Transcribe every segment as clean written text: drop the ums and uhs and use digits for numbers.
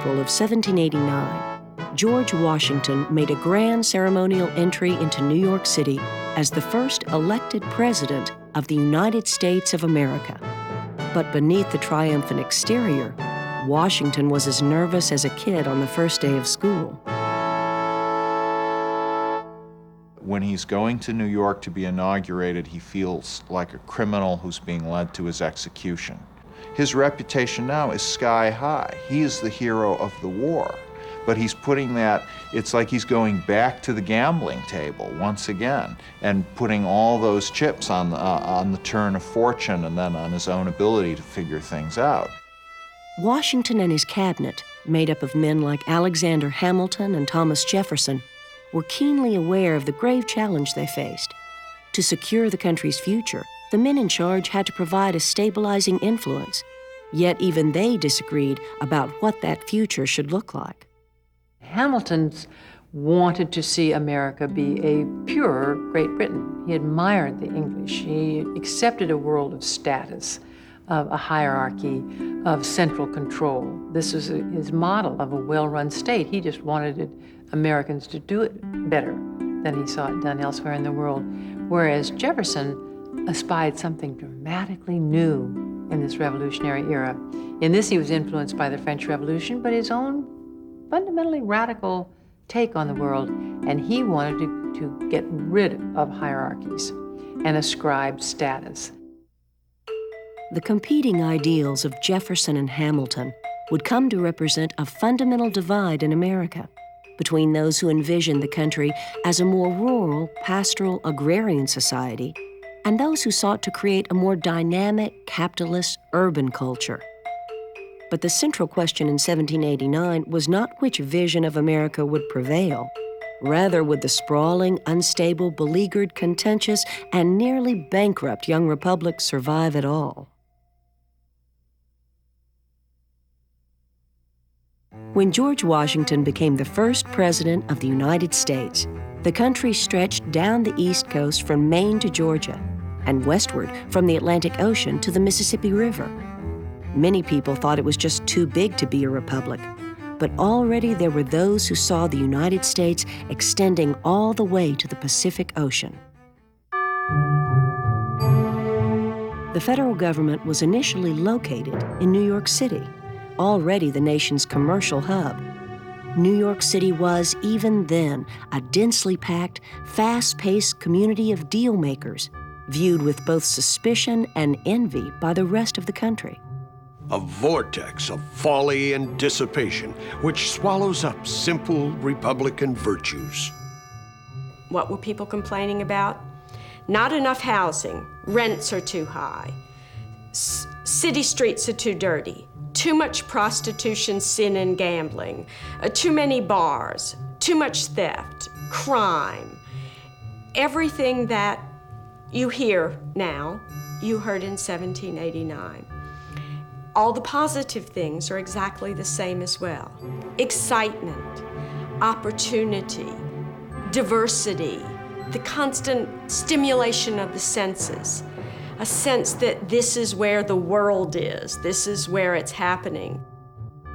April of 1789, George Washington made a grand ceremonial entry into New York City as the first elected president of the United States of America. But beneath the triumphant exterior, Washington was as nervous as a kid on the first day of school. When he's going to New York to be inaugurated, he feels like a criminal who's being led to his execution. His reputation now is sky high. He is the hero of the war. But he's putting that, it's like he's going back to the gambling table once again and putting all those chips on the turn of fortune and then on his own ability to figure things out. Washington and his cabinet, made up of men like Alexander Hamilton and Thomas Jefferson, were keenly aware of the grave challenge they faced. To secure the country's future, the men in charge had to provide a stabilizing influence, yet even they disagreed about what that future should look like. Hamilton wanted to see America be a pure Great Britain. He admired the English. He accepted a world of status, of a hierarchy, of central control. This was his model of a well-run state. He just wanted Americans to do it better than he saw it done elsewhere in the world. Whereas Jefferson espied something dramatically new in this revolutionary era. In this, he was influenced by the French Revolution, but his own fundamentally radical take on the world, and he wanted to get rid of hierarchies and ascribe status. The competing ideals of Jefferson and Hamilton would come to represent a fundamental divide in America between those who envisioned the country as a more rural, pastoral, agrarian society and those who sought to create a more dynamic, capitalist, urban culture. But the central question in 1789 was not which vision of America would prevail. Rather, would the sprawling, unstable, beleaguered, contentious, and nearly bankrupt young republic survive at all? When George Washington became the first president of the United States, the country stretched down the East Coast from Maine to Georgia and westward from the Atlantic Ocean to the Mississippi River. Many people thought it was just too big to be a republic, but already there were those who saw the United States extending all the way to the Pacific Ocean. The federal government was initially located in New York City, already the nation's commercial hub. New York City was, even then, a densely packed, fast-paced community of deal-makers, viewed with both suspicion and envy by the rest of the country. A vortex of folly and dissipation which swallows up simple Republican virtues. What were people complaining about? Not enough housing, rents are too high, city streets are too dirty, too much prostitution, sin, and gambling, too many bars, too much theft, crime. Everything that you hear now, you heard in 1789. All the positive things are exactly the same as well. Excitement, opportunity, diversity, the constant stimulation of the senses, a sense that this is where the world is, this is where it's happening.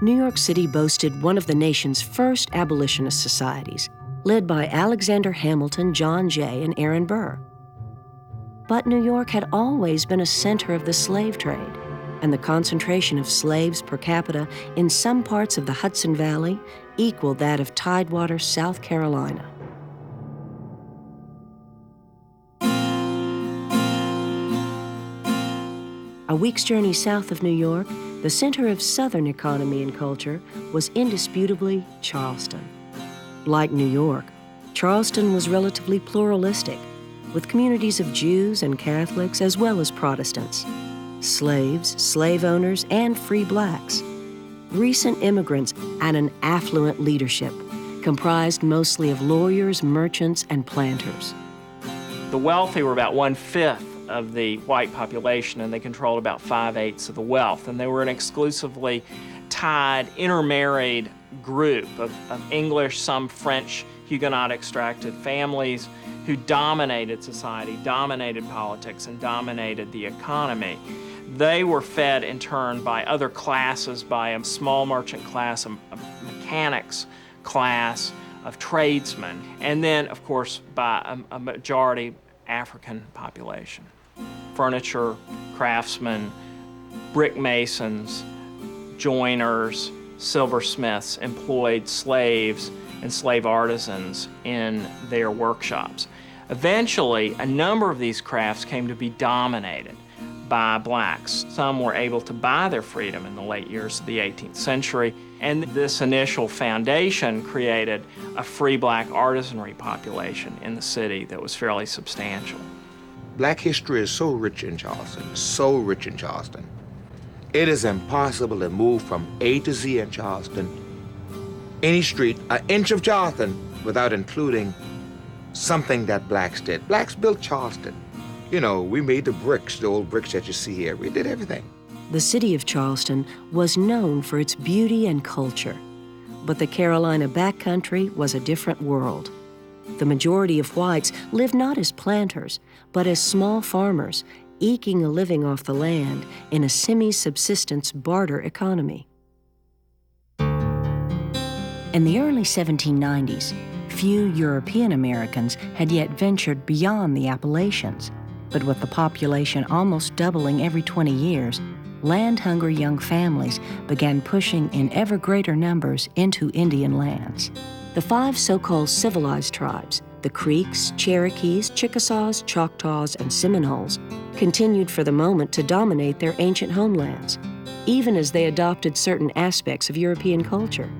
New York City boasted one of the nation's first abolitionist societies, led by Alexander Hamilton, John Jay, and Aaron Burr. But New York had always been a center of the slave trade, and the concentration of slaves per capita in some parts of the Hudson Valley equaled that of Tidewater, South Carolina. A week's journey south of New York, the center of Southern economy and culture was indisputably Charleston. Like New York, Charleston was relatively pluralistic, with communities of Jews and Catholics as well as Protestants, slaves, slave owners, and free blacks, recent immigrants, and an affluent leadership comprised mostly of lawyers, merchants, and planters. The wealthy were about 1/5 of the white population, and they controlled about 5/8 of the wealth. And they were an exclusively tied, intermarried group of English, some French, Huguenot-extracted families who dominated society, dominated politics, and dominated the economy. They were fed in turn by other classes, by a small merchant class, a mechanics class, of tradesmen, and then, of course, by a majority African population. Furniture, craftsmen, brick masons, joiners, silversmiths employed slaves and slave artisans in their workshops. Eventually, a number of these crafts came to be dominated by blacks. Some were able to buy their freedom in the late years of the 18th century, and this initial foundation created a free black artisanry population in the city that was fairly substantial. Black history is so rich in Charleston, so rich in Charleston. It is impossible to move from A to Z in Charleston, any street, an inch of Charleston, without including something that blacks did. Blacks built Charleston. You know, we made the bricks, the old bricks that you see here. We did everything. The city of Charleston was known for its beauty and culture, but the Carolina backcountry was a different world. The majority of whites lived not as planters, but as small farmers, eking a living off the land in a semi-subsistence barter economy. In the early 1790s, few European Americans had yet ventured beyond the Appalachians, but with the population almost doubling every 20 years, land-hungry young families began pushing in ever greater numbers into Indian lands. The 5 so-called civilized tribes, the Creeks, Cherokees, Chickasaws, Choctaws, and Seminoles, continued for the moment to dominate their ancient homelands, even as they adopted certain aspects of European culture.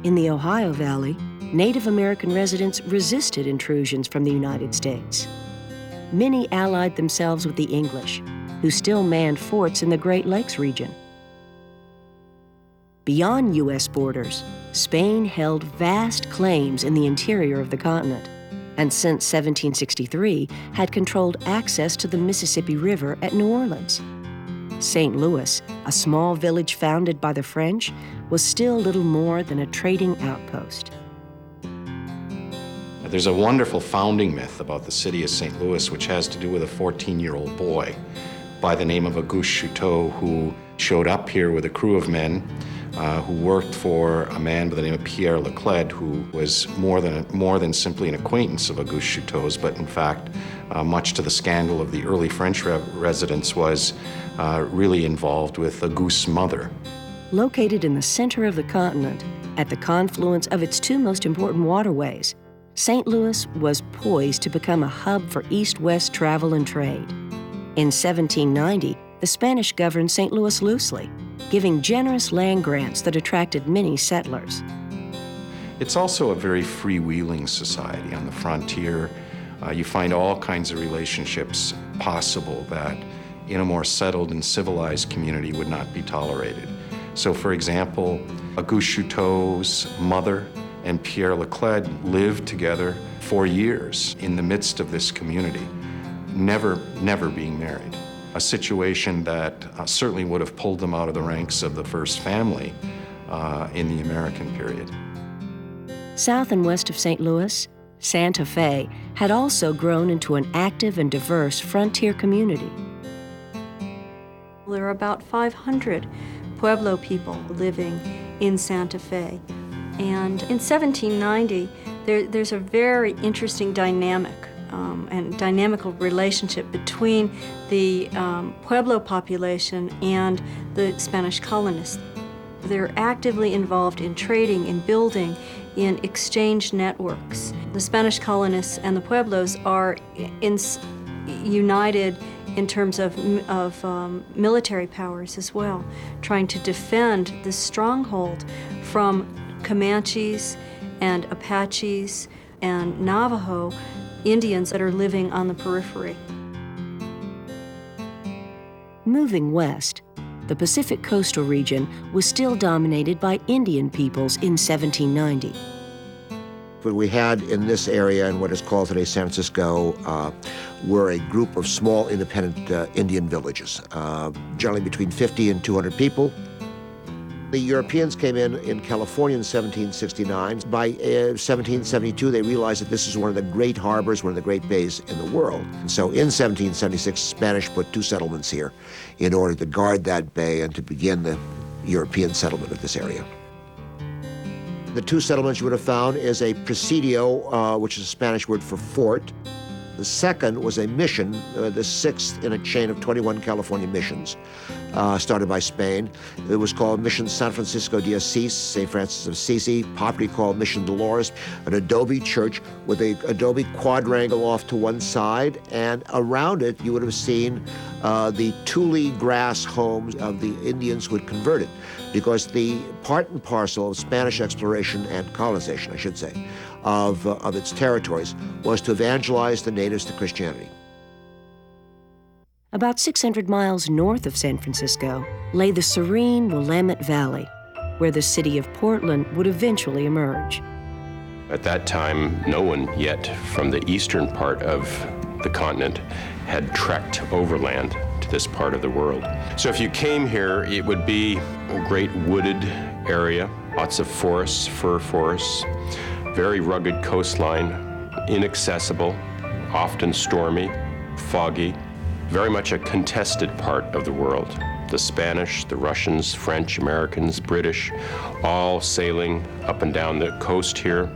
In the Ohio Valley, Native American residents resisted intrusions from the United States. Many allied themselves with the English, who still manned forts in the Great Lakes region. Beyond U.S. borders, Spain held vast claims in the interior of the continent, and since 1763 had controlled access to the Mississippi River at New Orleans. St. Louis, a small village founded by the French, was still little more than a trading outpost. There's a wonderful founding myth about the city of St. Louis, which has to do with a 14-year-old boy by the name of Auguste Chouteau, who showed up here with a crew of men who worked for a man by the name of Pierre Leclerc, who was more than simply an acquaintance of Auguste Chouteau's, but in fact, much to the scandal of the early French residents, was really involved with Auguste's mother. Located in the center of the continent, at the confluence of its 2 most important waterways, St. Louis was poised to become a hub for east-west travel and trade. In 1790, the Spanish governed St. Louis loosely, giving generous land grants that attracted many settlers. It's also a very freewheeling society. On the frontier, you find all kinds of relationships possible that in a more settled and civilized community would not be tolerated. So, for example, Auguste Chouteau's mother and Pierre Leclerc lived together for years in the midst of this community, never being married. A situation that certainly would have pulled them out of the ranks of the first family in the American period. South and west of St. Louis, Santa Fe had also grown into an active and diverse frontier community. There are about 500 Pueblo people living in Santa Fe. And in 1790, there's a very interesting dynamic and dynamical relationship between the Pueblo population and the Spanish colonists. They're actively involved in trading, in building, in exchange networks. The Spanish colonists and the Pueblos are united in terms of military powers as well, trying to defend this stronghold from Comanches and Apaches and Navajo Indians that are living on the periphery. Moving west, the Pacific coastal region was still dominated by Indian peoples in 1790. What we had in this area and what is called today San Francisco were a group of small independent Indian villages, generally between 50 and 200 people. The Europeans came in California in 1769. By 1772, they realized that this is one of the great harbors, one of the great bays in the world. And so in 1776, Spanish put 2 settlements here in order to guard that bay and to begin the European settlement of this area. The 2 settlements you would have found is a presidio, which is a Spanish word for fort. The second was a mission, the 6th in a chain of 21 California missions, started by Spain. It was called Mission San Francisco de Asís, St. Francis of Assisi, popularly called Mission Dolores, an adobe church with an adobe quadrangle off to one side, and around it you would have seen the tule grass homes of the Indians who had converted, because the part and parcel of Spanish exploration and colonization, I should say, of its territories was to evangelize the natives to Christianity. About 600 miles north of San Francisco lay the serene Willamette Valley, where the city of Portland would eventually emerge. At that time, no one yet from the eastern part of the continent had trekked overland to this part of the world. So if you came here, it would be a great wooded area, lots of forests, fir forests, very rugged coastline, inaccessible, often stormy, foggy, very much a contested part of the world. The Spanish, the Russians, French, Americans, British, all sailing up and down the coast here,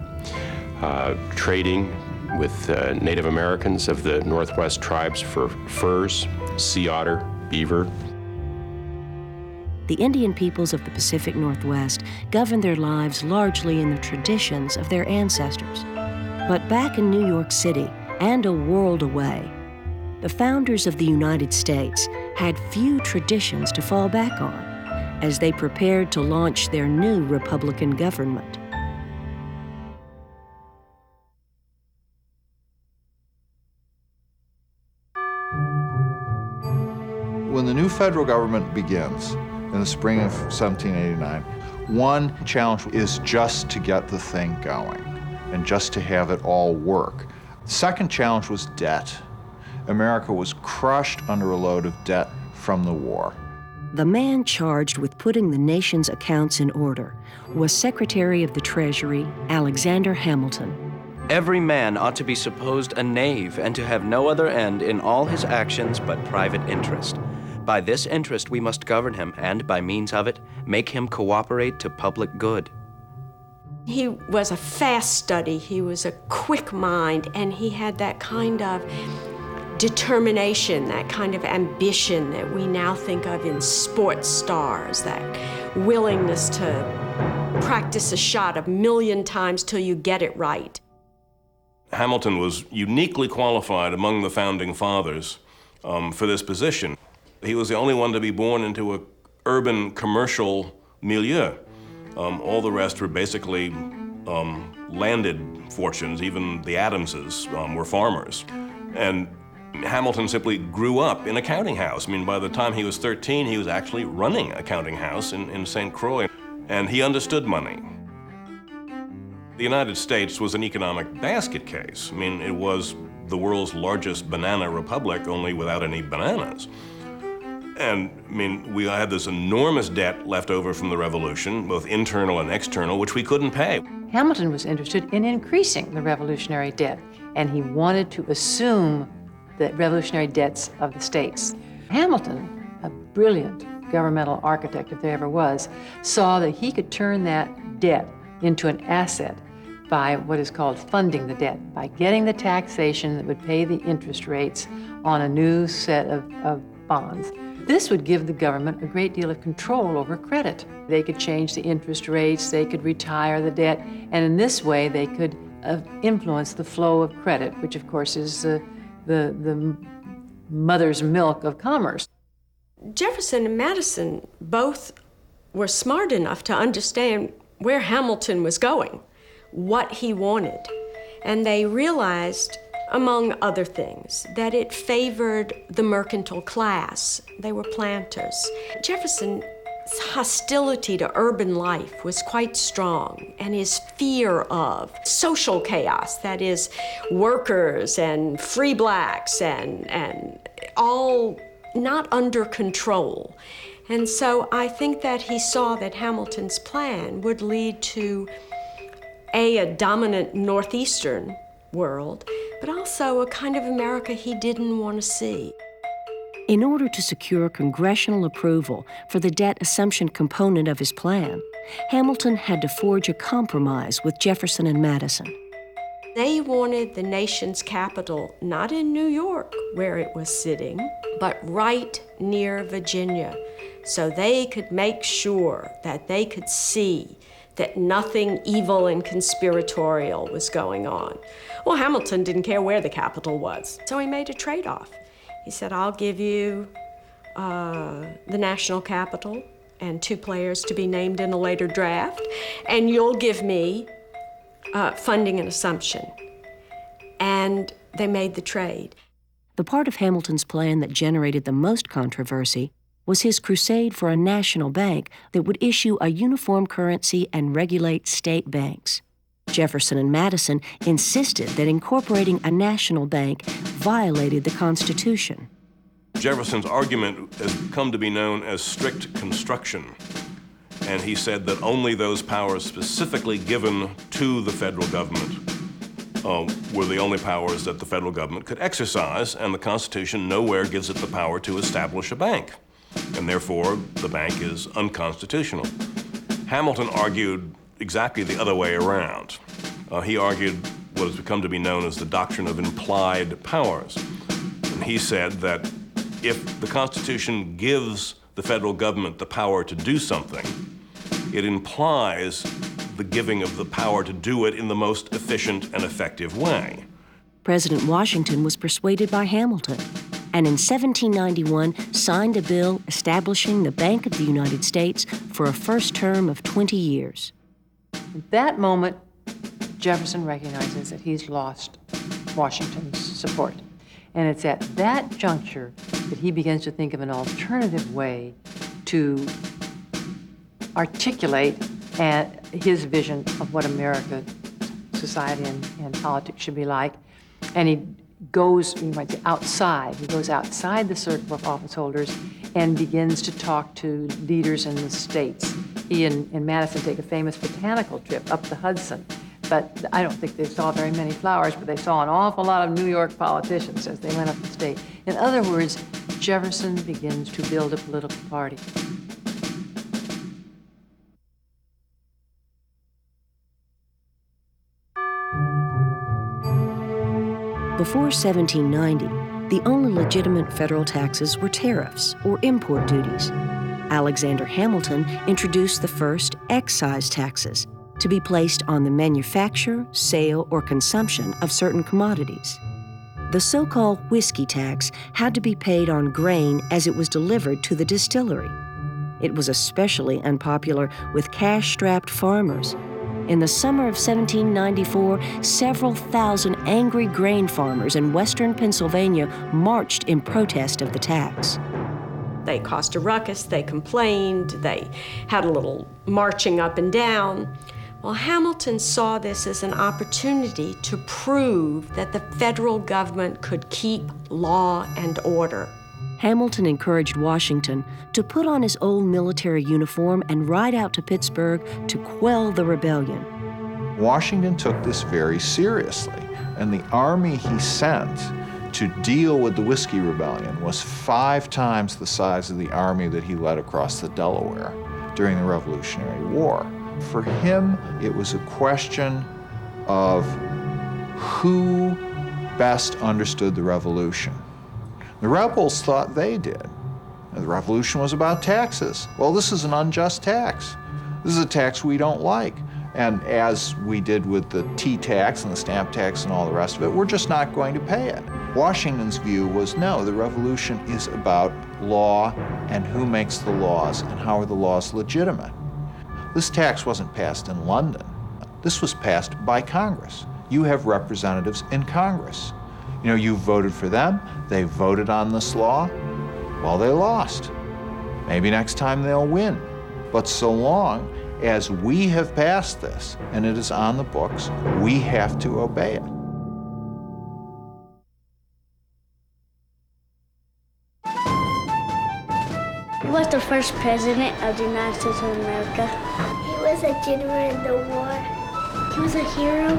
trading with Native Americans of the Northwest tribes for furs, sea otter, beaver. The Indian peoples of the Pacific Northwest governed their lives largely in the traditions of their ancestors. But back in New York City, and a world away, the founders of the United States had few traditions to fall back on as they prepared to launch their new Republican government. When the new federal government begins in the spring of 1789, one challenge is just to get the thing going and just to have it all work. The second challenge was debt. America was crushed under a load of debt from the war. The man charged with putting the nation's accounts in order was Secretary of the Treasury, Alexander Hamilton. Every man ought to be supposed a knave and to have no other end in all his actions but private interest. By this interest we must govern him, and by means of it, make him cooperate to public good. He was a fast study, he was a quick mind, and he had that kind of determination, that kind of ambition that we now think of in sports stars, that willingness to practice a shot 1,000,000 times till you get it right. Hamilton was uniquely qualified among the founding fathers for this position. He was the only one to be born into an urban commercial milieu. All the rest were basically landed fortunes. Even the Adamses were farmers. And Hamilton simply grew up in a counting house. I mean, by the time he was 13, he was actually running a counting house in St. Croix, and he understood money. The United States was an economic basket case. I mean, it was the world's largest banana republic, only without any bananas. And, I mean, we had this enormous debt left over from the Revolution, both internal and external, which we couldn't pay. Hamilton was interested in increasing the revolutionary debt, and he wanted to assume the revolutionary debts of the states. Hamilton, a brilliant governmental architect, if there ever was, saw that he could turn that debt into an asset by what is called funding the debt, by getting the taxation that would pay the interest rates on a new set of bonds. This would give the government a great deal of control over credit. They could change the interest rates, they could retire the debt, and in this way they could influence the flow of credit, which of course is the mother's milk of commerce. Jefferson and Madison both were smart enough to understand where Hamilton was going, what he wanted, and they realized, among other things, that it favored the mercantile class. They were planters. Jefferson's hostility to urban life was quite strong, and his fear of social chaos, that is, workers and free blacks and all not under control. And so I think that he saw that Hamilton's plan would lead to a dominant northeastern world, but also a kind of America he didn't want to see. In order to secure congressional approval for the debt assumption component of his plan, Hamilton had to forge a compromise with Jefferson and Madison. They wanted the nation's capital not in New York, where it was sitting, but right near Virginia, so they could make sure that they could see that nothing evil and conspiratorial was going on. Well, Hamilton didn't care where the capital was, so he made a trade-off. He said, I'll give you the national capital and 2 players to be named in a later draft, and you'll give me funding and assumption. And they made the trade. The part of Hamilton's plan that generated the most controversy was his crusade for a national bank that would issue a uniform currency and regulate state banks. Jefferson and Madison insisted that incorporating a national bank violated the Constitution. Jefferson's argument has come to be known as strict construction, and he said that only those powers specifically given to the federal government were the only powers that the federal government could exercise, and the Constitution nowhere gives it the power to establish a bank, and therefore the bank is unconstitutional. Hamilton argued exactly the other way around. He argued what has become to be known as the doctrine of implied powers. And he said that if the Constitution gives the federal government the power to do something, it implies the giving of the power to do it in the most efficient and effective way. President Washington was persuaded by Hamilton, and in 1791 signed a bill establishing the Bank of the United States for a first term of 20 years. At that moment, Jefferson recognizes that he's lost Washington's support. And it's at that juncture that he begins to think of an alternative way to articulate his vision of what America, society, and politics should be like. And he goes, you might say, outside. He goes outside the circle of office holders and begins to talk to leaders in the states. He and Madison take a famous botanical trip up the Hudson. But I don't think they saw very many flowers, but they saw an awful lot of New York politicians as they went up the state. In other words, Jefferson begins to build a political party. Before 1790, the only legitimate federal taxes were tariffs or import duties. Alexander Hamilton introduced the first excise taxes to be placed on the manufacture, sale, or consumption of certain commodities. The so-called whiskey tax had to be paid on grain as it was delivered to the distillery. It was especially unpopular with cash-strapped farmers. In the summer of 1794, several thousand angry grain farmers in western Pennsylvania marched in protest of the tax. They caused a ruckus, they complained, they had a little marching up and down. Well, Hamilton saw this as an opportunity to prove that the federal government could keep law and order. Hamilton encouraged Washington to put on his old military uniform and ride out to Pittsburgh to quell the rebellion. Washington took this very seriously, and the army he sent to deal with the Whiskey Rebellion was 5 times the size of the army that he led across the Delaware during the Revolutionary War. For him, it was a question of who best understood the revolution. The rebels thought they did. The revolution was about taxes. Well, this is an unjust tax. This is a tax we don't like. And as we did with the tea tax and the stamp tax and all the rest of it, we're just not going to pay it. Washington's view was, no, the revolution is about law and who makes the laws and how are the laws legitimate. This tax wasn't passed in London. This was passed by Congress. You have representatives in Congress. You know, you voted for them, they voted on this law, well, they lost. Maybe next time they'll win. But so long as we have passed this and it is on the books, we have to obey it. Well, was the first president of the United States of America. He was a general in the war. He was a hero.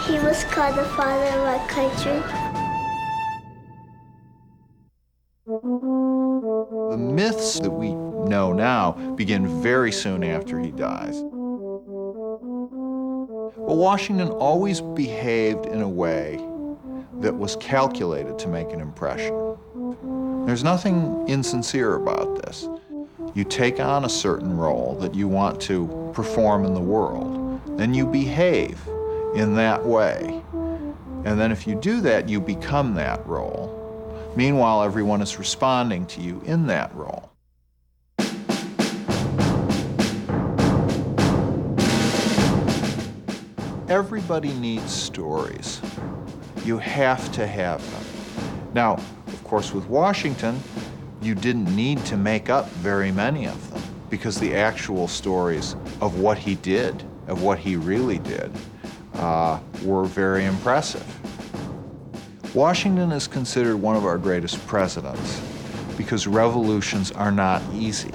He was called the father of our country. The myths that we know now begin very soon after he dies. But Washington always behaved in a way that was calculated to make an impression. There's nothing insincere about this. You take on a certain role that you want to perform in the world, then you behave in that way. And then if you do that, you become that role. Meanwhile, everyone is responding to you in that role. Everybody needs stories. You have to have them. Now, of course, with Washington, you didn't need to make up very many of them because the actual stories of what he did, of what he really did, were very impressive. Washington is considered one of our greatest presidents because revolutions are not easy.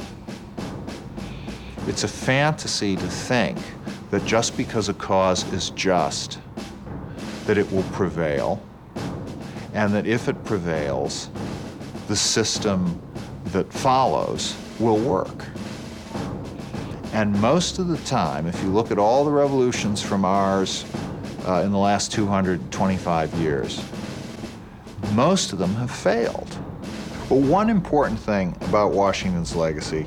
It's a fantasy to think that just because a cause is just, that it will prevail, and that if it prevails, the system that follows will work. And most of the time, if you look at all the revolutions from ours in the last 225 years, most of them have failed. But one important thing about Washington's legacy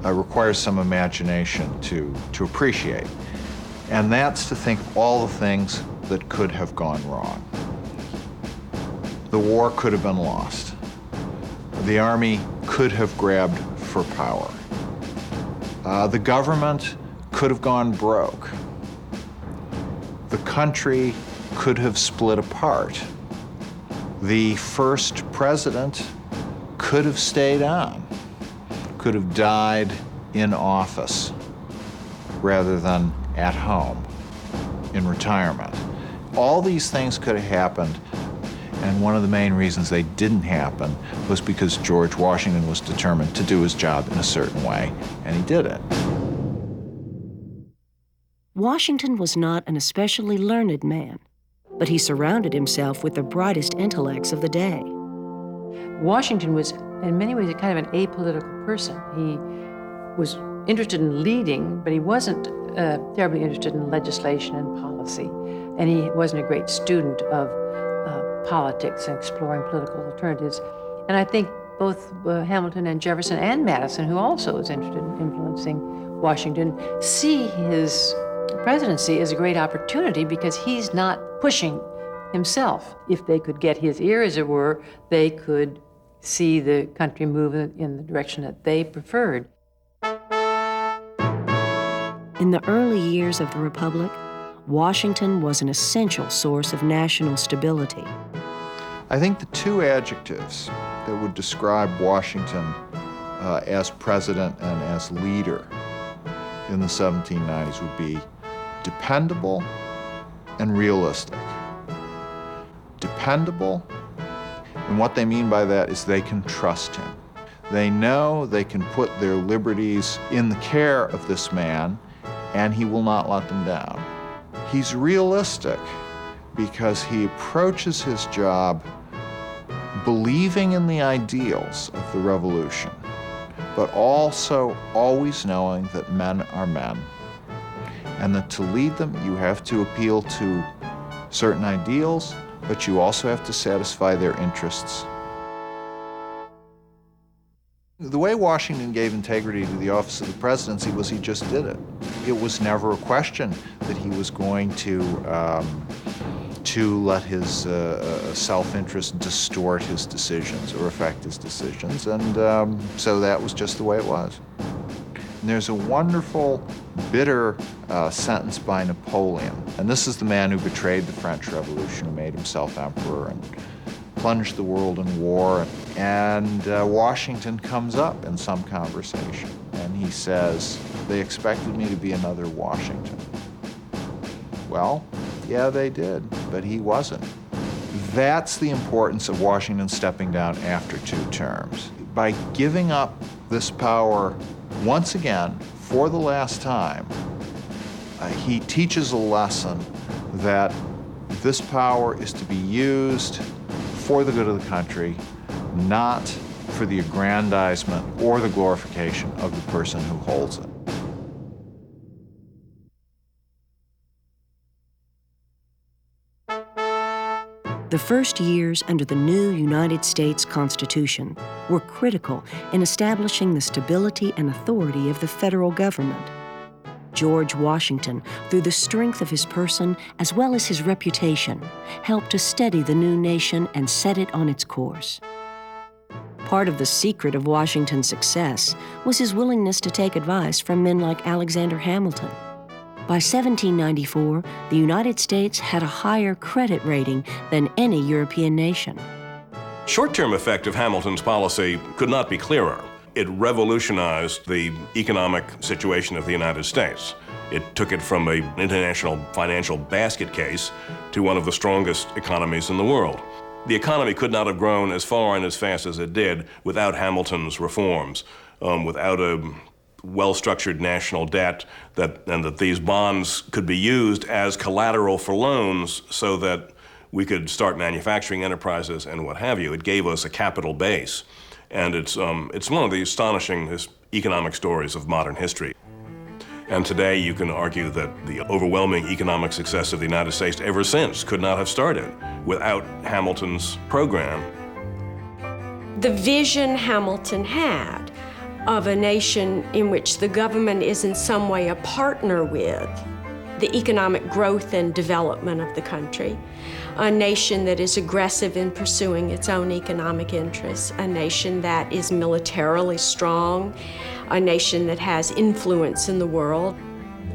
requires some imagination to appreciate, and that's to think of all the things that could have gone wrong. The war could have been lost. The army could have grabbed for power. The government could have gone broke. The country could have split apart. The first president could have stayed on, could have died in office rather than at home in retirement. All these things could have happened, and one of the main reasons they didn't happen was because George Washington was determined to do his job in a certain way, and he did it. Washington was not an especially learned man, but he surrounded himself with the brightest intellects of the day. Washington was, in many ways, a kind of an apolitical person. He was interested in leading, but he wasn't terribly interested in legislation and policy. And he wasn't a great student of politics and exploring political alternatives. And I think both Hamilton and Jefferson and Madison, who also was interested in influencing Washington, see his presidency as a great opportunity because he's not pushing himself. If they could get his ear, as it were, they could see the country move in the direction that they preferred. In the early years of the Republic, Washington was an essential source of national stability. I think the two adjectives that would describe Washington as president and as leader in the 1790s would be dependable and realistic. Dependable, and what they mean by that is they can trust him. They know they can put their liberties in the care of this man, and he will not let them down. He's realistic because he approaches his job believing in the ideals of the revolution, but also always knowing that men are men, and that to lead them, you have to appeal to certain ideals, but you also have to satisfy their interests. The way Washington gave integrity to the office of the presidency was he just did it. It was never a question that he was going to let his self-interest distort his decisions or affect his decisions, and so that was just the way it was. And there's a wonderful, bitter sentence by Napoleon, and this is the man who betrayed the French Revolution, who made himself emperor and plunged the world in war, and Washington comes up in some conversation, and he says, "They expected me to be another Washington." Well, yeah, they did, but he wasn't. That's the importance of Washington stepping down after 2 terms. by giving up this power once again for the last time, he teaches a lesson that this power is to be used for the good of the country, not for the aggrandizement or the glorification of the person who holds it. The first years under the new United States Constitution were critical in establishing the stability and authority of the federal government. George Washington, through the strength of his person as well as his reputation, helped to steady the new nation and set it on its course. Part of the secret of Washington's success was his willingness to take advice from men like Alexander Hamilton. By 1794, the United States had a higher credit rating than any European nation. Short-term effect of Hamilton's policy could not be clearer. It revolutionized the economic situation of the United States. It took it from an international financial basket case to one of the strongest economies in the world. The economy could not have grown as far and as fast as it did without Hamilton's reforms, without a well-structured national debt, and that these bonds could be used as collateral for loans so that we could start manufacturing enterprises and what have you. It gave us a capital base. And it's one of the astonishing economic stories of modern history. And today you can argue that the overwhelming economic success of the United States ever since could not have started without Hamilton's program. The vision Hamilton had of a nation in which the government is in some way a partner with the economic growth and development of the country, a nation that is aggressive in pursuing its own economic interests, a nation that is militarily strong, a nation that has influence in the world,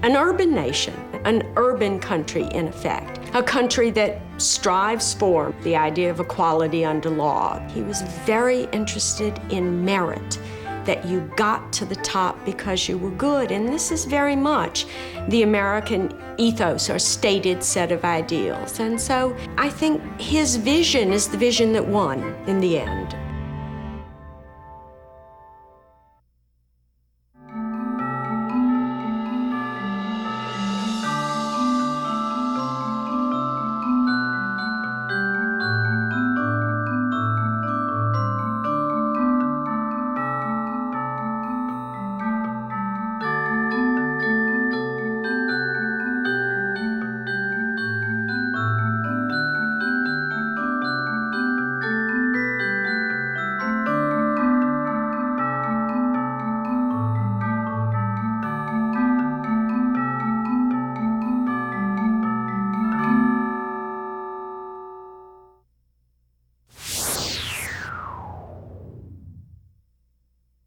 an urban nation, an urban country in effect, a country that strives for the idea of equality under law. He was very interested in merit, that you got to the top because you were good. And this is very much the American ethos or stated set of ideals. And so I think his vision is the vision that won in the end.